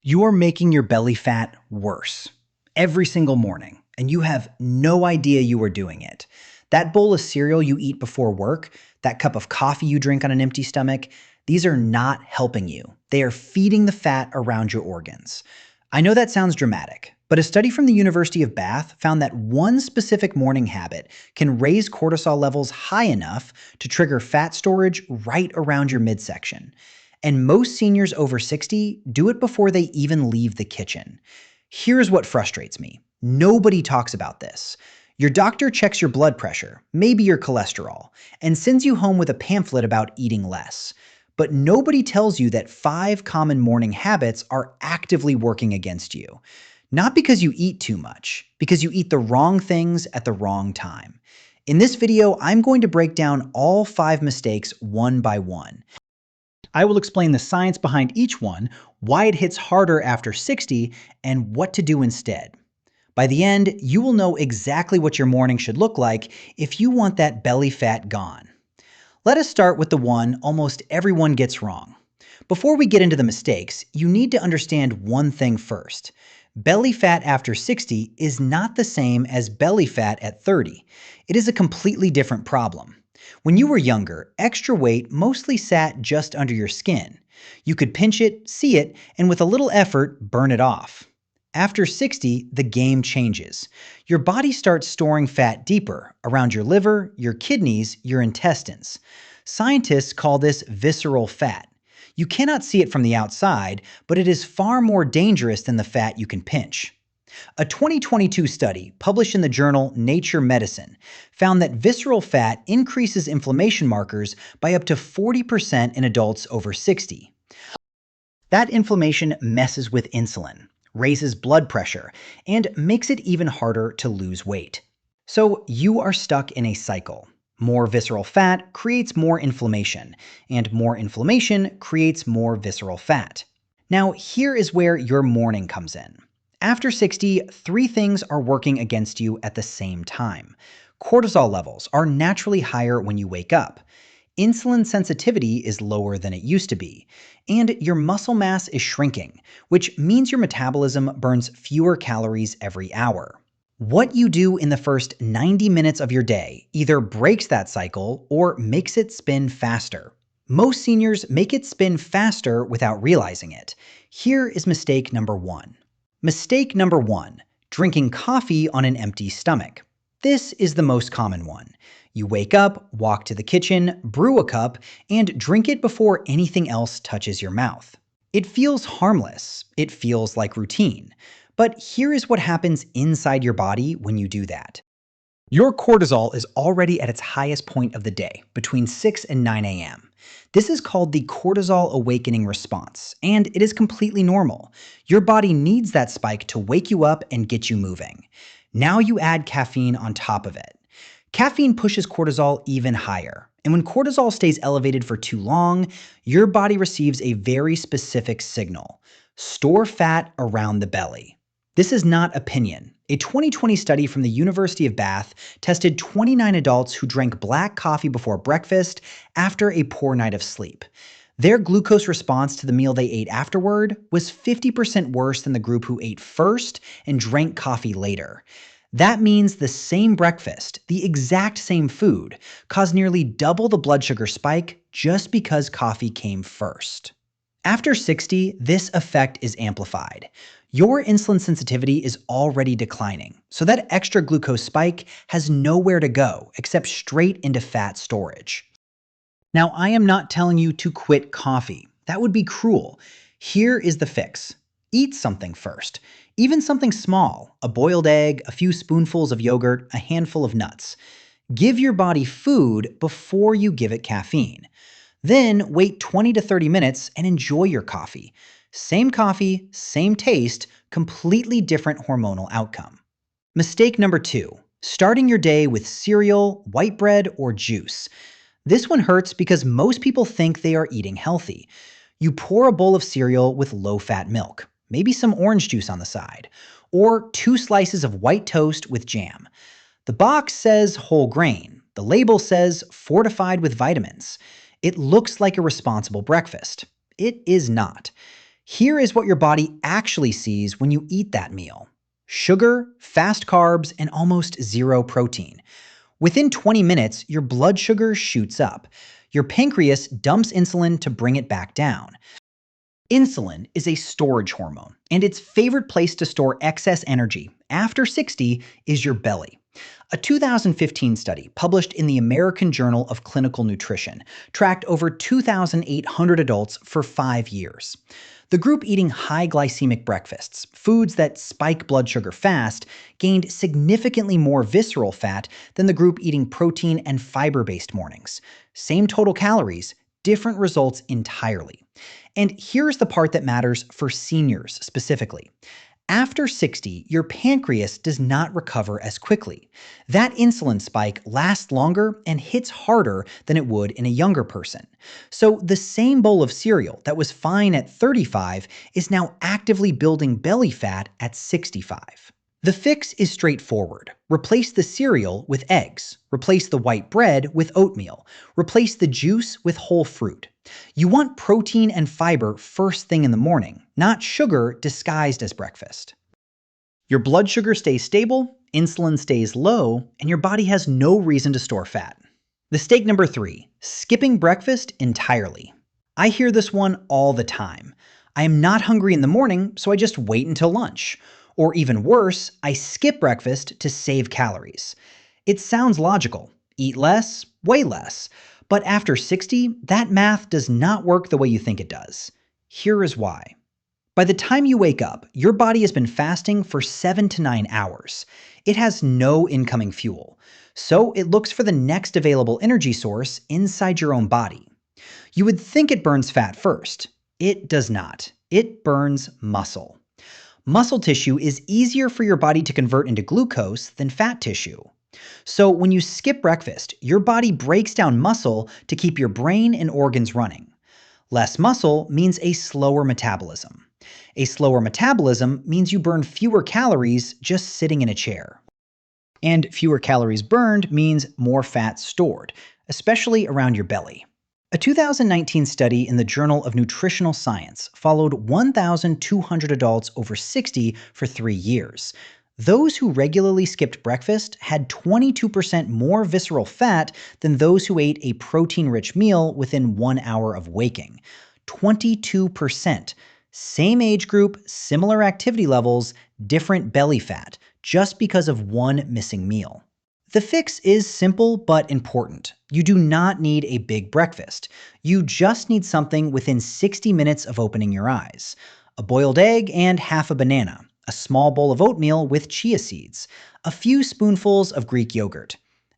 You're making your belly fat worse every single morning, and you have no idea you are doing it. That bowl of cereal you eat before work, that cup of coffee you drink on an empty stomach, these are not helping you. They are feeding the fat around your organs. I know that sounds dramatic, but a study from the University of Bath found that one specific morning habit can raise cortisol levels high enough to trigger fat storage right around your midsection. And most seniors over 60 do it before they even leave the kitchen. Here's what frustrates me. Nobody talks about this. Your doctor checks your blood pressure, maybe your cholesterol, and sends you home with a pamphlet about eating less. But nobody tells you that 5 common morning habits are actively working against you. Not because you eat too much, because you eat the wrong things at the wrong time. In this video, I'm going to break down all 5 mistakes one by one. I will explain the science behind each one, why it hits harder after 60, and what to do instead. By the end, you will know exactly what your morning should look like if you want that belly fat gone. Let us start with the one almost everyone gets wrong. Before we get into the mistakes, you need to understand one thing first. Belly fat after 60 is not the same as belly fat at 30. It is a completely different problem. When you were younger, extra weight mostly sat just under your skin. You could pinch it, see it, and with a little effort, burn it off. After 60, the game changes. Your body starts storing fat deeper, around your liver, your kidneys, your intestines. Scientists call this visceral fat. You cannot see it from the outside, but it is far more dangerous than the fat you can pinch. A 2022 study published in the journal Nature Medicine found that visceral fat increases inflammation markers by up to 40% in adults over 60. That inflammation messes with insulin, raises blood pressure, and makes it even harder to lose weight. So you are stuck in a cycle. More visceral fat creates more inflammation, and more inflammation creates more visceral fat. Now, here is where your morning comes in. After 60, 3 things are working against you at the same time. Cortisol levels are naturally higher when you wake up. Insulin sensitivity is lower than it used to be, and your muscle mass is shrinking, which means your metabolism burns fewer calories every hour. What you do in the first 90 minutes of your day either breaks that cycle or makes it spin faster. Most seniors make it spin faster without realizing it. Here is mistake number 1. Mistake number 1, drinking coffee on an empty stomach. This is the most common one. You wake up, walk to the kitchen, brew a cup, and drink it before anything else touches your mouth. It feels harmless. It feels like routine. But here is what happens inside your body when you do that. Your cortisol is already at its highest point of the day, between 6 and 9 a.m. This is called the cortisol awakening response, and it is completely normal. Your body needs that spike to wake you up and get you moving. Now you add caffeine on top of it. Caffeine pushes cortisol even higher, and when cortisol stays elevated for too long, your body receives a very specific signal: store fat around the belly. This is not opinion. A 2020 study from the University of Bath tested 29 adults who drank black coffee before breakfast after a poor night of sleep. Their glucose response to the meal they ate afterward was 50% worse than the group who ate first and drank coffee later. That means the same breakfast, the exact same food, caused nearly double the blood sugar spike just because coffee came first. After 60, this effect is amplified. Your insulin sensitivity is already declining, so that extra glucose spike has nowhere to go except straight into fat storage. Now, I am not telling you to quit coffee. That would be cruel. Here is the fix. Eat something first. Even something small, a boiled egg, a few spoonfuls of yogurt, a handful of nuts. Give your body food before you give it caffeine. Then wait 20 to 30 minutes and enjoy your coffee. Same coffee, same taste, completely different hormonal outcome. Mistake number 2, starting your day with cereal, white bread, or juice. This one hurts because most people think they are eating healthy. You pour a bowl of cereal with low-fat milk, maybe some orange juice on the side, or 2 slices of white toast with jam. The box says whole grain. The label says fortified with vitamins. It looks like a responsible breakfast. It is not. Here is what your body actually sees when you eat that meal: sugar, fast carbs, and almost zero protein. Within 20 minutes, your blood sugar shoots up. Your pancreas dumps insulin to bring it back down. Insulin is a storage hormone, and its favorite place to store excess energy after 60 is your belly. A 2015 study published in the American Journal of Clinical Nutrition tracked over 2,800 adults for 5 years. The group eating high glycemic breakfasts, foods that spike blood sugar fast, gained significantly more visceral fat than the group eating protein and fiber-based mornings. Same total calories, different results entirely. And here's the part that matters for seniors specifically. After 60, your pancreas does not recover as quickly. That insulin spike lasts longer and hits harder than it would in a younger person. So the same bowl of cereal that was fine at 35 is now actively building belly fat at 65. The fix is straightforward. Replace the cereal with eggs. Replace the white bread with oatmeal. Replace the juice with whole fruit. You want protein and fiber first thing in the morning, not sugar disguised as breakfast. Your blood sugar stays stable, insulin stays low, and your body has no reason to store fat. Mistake number 3, skipping breakfast entirely. I hear this one all the time. I am not hungry in the morning, so I just wait until lunch. Or even worse, I skip breakfast to save calories. It sounds logical. Eat less, weigh less. But after 60, that math does not work the way you think it does. Here is why. By the time you wake up, your body has been fasting for 7 to 9 hours. It has no incoming fuel. So it looks for the next available energy source inside your own body. You would think it burns fat first. It does not. It burns muscle. Muscle tissue is easier for your body to convert into glucose than fat tissue. So when you skip breakfast, your body breaks down muscle to keep your brain and organs running. Less muscle means a slower metabolism. A slower metabolism means you burn fewer calories just sitting in a chair. And fewer calories burned means more fat stored, especially around your belly. A 2019 study in the Journal of Nutritional Science followed 1,200 adults over 60 for 3 years. Those who regularly skipped breakfast had 22% more visceral fat than those who ate a protein-rich meal within 1 hour of waking. 22%. Same age group, similar activity levels, different belly fat, just because of one missing meal. The fix is simple but important. You do not need a big breakfast. You just need something within 60 minutes of opening your eyes. A boiled egg and half a banana. A small bowl of oatmeal with chia seeds. A few spoonfuls of Greek yogurt.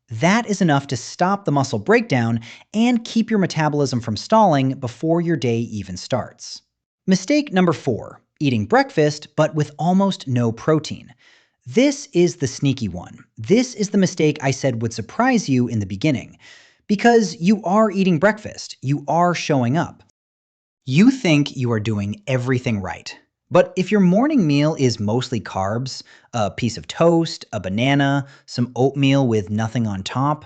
That is enough to stop the muscle breakdown and keep your metabolism from stalling before your day even starts. Mistake number 4, eating breakfast but with almost no protein. This is the sneaky one. This is the mistake I said would surprise you in the beginning. Because you are eating breakfast, you are showing up. You think you are doing everything right. But if your morning meal is mostly carbs, a piece of toast, a banana, some oatmeal with nothing on top,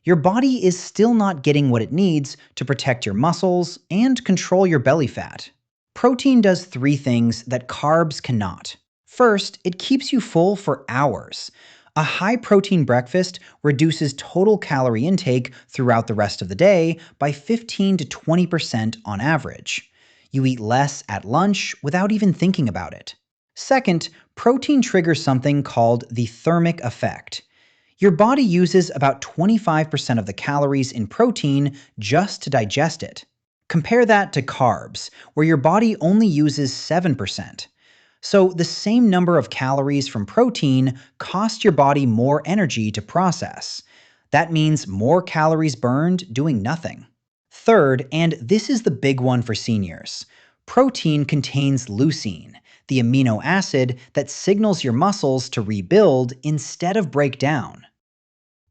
your body is still not getting what it needs to protect your muscles and control your belly fat. Protein does 3 things that carbs cannot. First, it keeps you full for hours. A high-protein breakfast reduces total calorie intake throughout the rest of the day by 15 to 20% on average. You eat less at lunch without even thinking about it. Second, protein triggers something called the thermic effect. Your body uses about 25% of the calories in protein just to digest it. Compare that to carbs, where your body only uses 7%. So the same number of calories from protein cost your body more energy to process. That means more calories burned doing nothing. Third, and this is the big one for seniors, protein contains leucine, the amino acid that signals your muscles to rebuild instead of break down.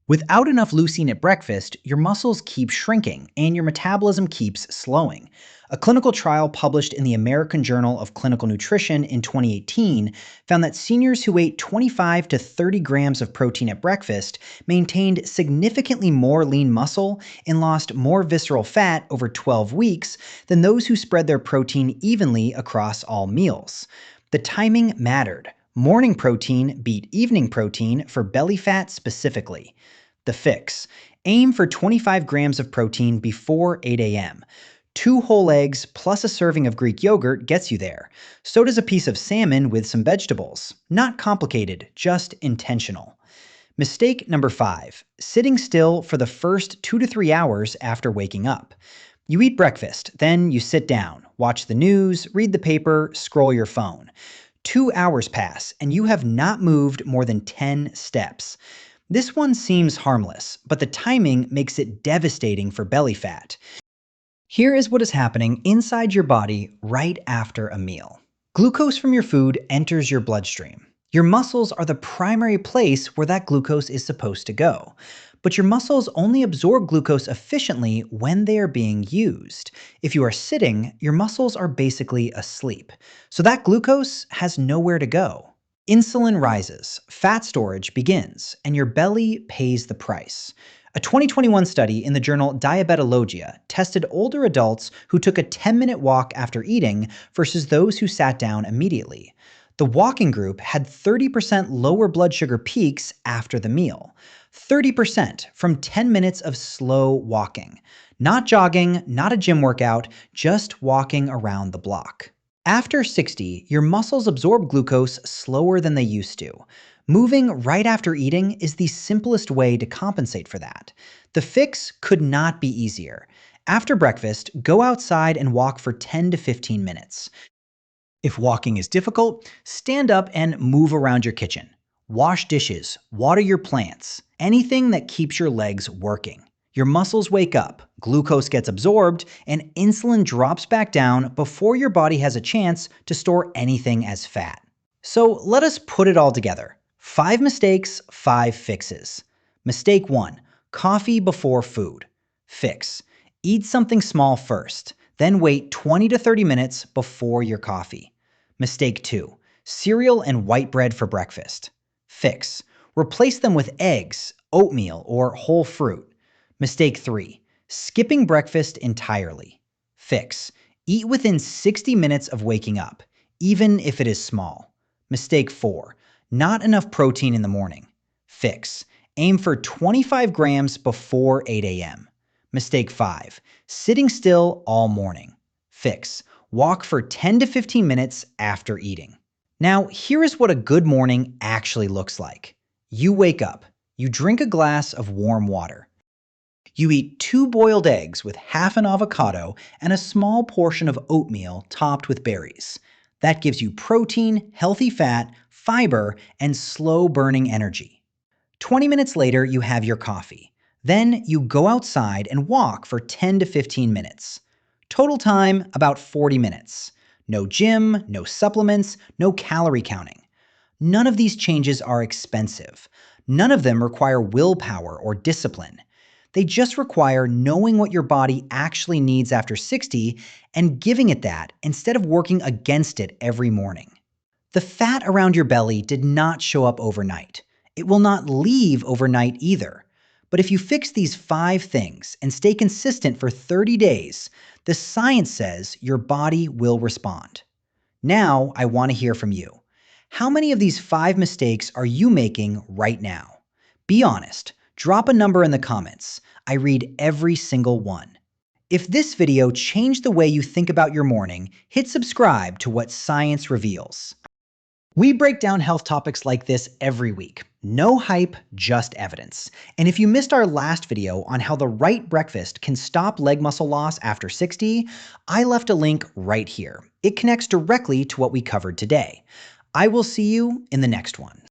Without enough leucine at breakfast, your muscles keep shrinking and your metabolism keeps slowing. A clinical trial published in the American Journal of Clinical Nutrition in 2018 found that seniors who ate 25 to 30 grams of protein at breakfast maintained significantly more lean muscle and lost more visceral fat over 12 weeks than those who spread their protein evenly across all meals. The timing mattered. Morning protein beat evening protein for belly fat specifically. The fix: aim for 25 grams of protein before 8 a.m. 2 whole eggs plus a serving of Greek yogurt gets you there. So does a piece of salmon with some vegetables. Not complicated, just intentional. Mistake number 5: sitting still for the first 2 to 3 hours after waking up. You eat breakfast, then you sit down, watch the news, read the paper, scroll your phone. 2 hours pass, and you have not moved more than 10 steps. This one seems harmless, but the timing makes it devastating for belly fat. Here is what is happening inside your body right after a meal. Glucose from your food enters your bloodstream. Your muscles are the primary place where that glucose is supposed to go. But your muscles only absorb glucose efficiently when they are being used. If you are sitting, your muscles are basically asleep. So that glucose has nowhere to go. Insulin rises, fat storage begins, and your belly pays the price. A 2021 study in the journal Diabetologia tested older adults who took a 10-minute walk after eating versus those who sat down immediately. The walking group had 30% lower blood sugar peaks after the meal. 30% from 10 minutes of slow walking. Not jogging, not a gym workout, just walking around the block. After 60, your muscles absorb glucose slower than they used to. Moving right after eating is the simplest way to compensate for that. The fix could not be easier. After breakfast, go outside and walk for 10 to 15 minutes. If walking is difficult, stand up and move around your kitchen. Wash dishes, water your plants, anything that keeps your legs working. Your muscles wake up, glucose gets absorbed, and insulin drops back down before your body has a chance to store anything as fat. So let us put it all together. 5 mistakes, 5 fixes. Mistake 1: coffee before food. Fix: eat something small first, then wait 20 to 30 minutes before your coffee. Mistake 2: cereal and white bread for breakfast. Fix: replace them with eggs, oatmeal, or whole fruit. Mistake 3: skipping breakfast entirely. Fix: eat within 60 minutes of waking up, even if it is small. Mistake 4: not enough protein in the morning. Fix: aim for 25 grams before 8 a.m. Mistake 5: sitting still all morning. Fix: walk for 10 to 15 minutes after eating. Now, here is what a good morning actually looks like. You wake up. You drink a glass of warm water. You eat 2 boiled eggs with half an avocado and a small portion of oatmeal topped with berries. That gives you protein, healthy fat, fiber, and slow-burning energy. 20 minutes later, you have your coffee. Then you go outside and walk for 10 to 15 minutes. Total time, about 40 minutes. No gym, no supplements, no calorie counting. None of these changes are expensive. None of them require willpower or discipline. They just require knowing what your body actually needs after 60 and giving it that instead of working against it every morning. The fat around your belly did not show up overnight. It will not leave overnight either. But if you fix these 5 things and stay consistent for 30 days, the science says your body will respond. Now, I want to hear from you. How many of these 5 mistakes are you making right now? Be honest. Drop a number in the comments. I read every single one. If this video changed the way you think about your morning, hit subscribe to What Science Reveals. We break down health topics like this every week. No hype, just evidence. And if you missed our last video on how the right breakfast can stop leg muscle loss after 60, I left a link right here. It connects directly to what we covered today. I will see you in the next one.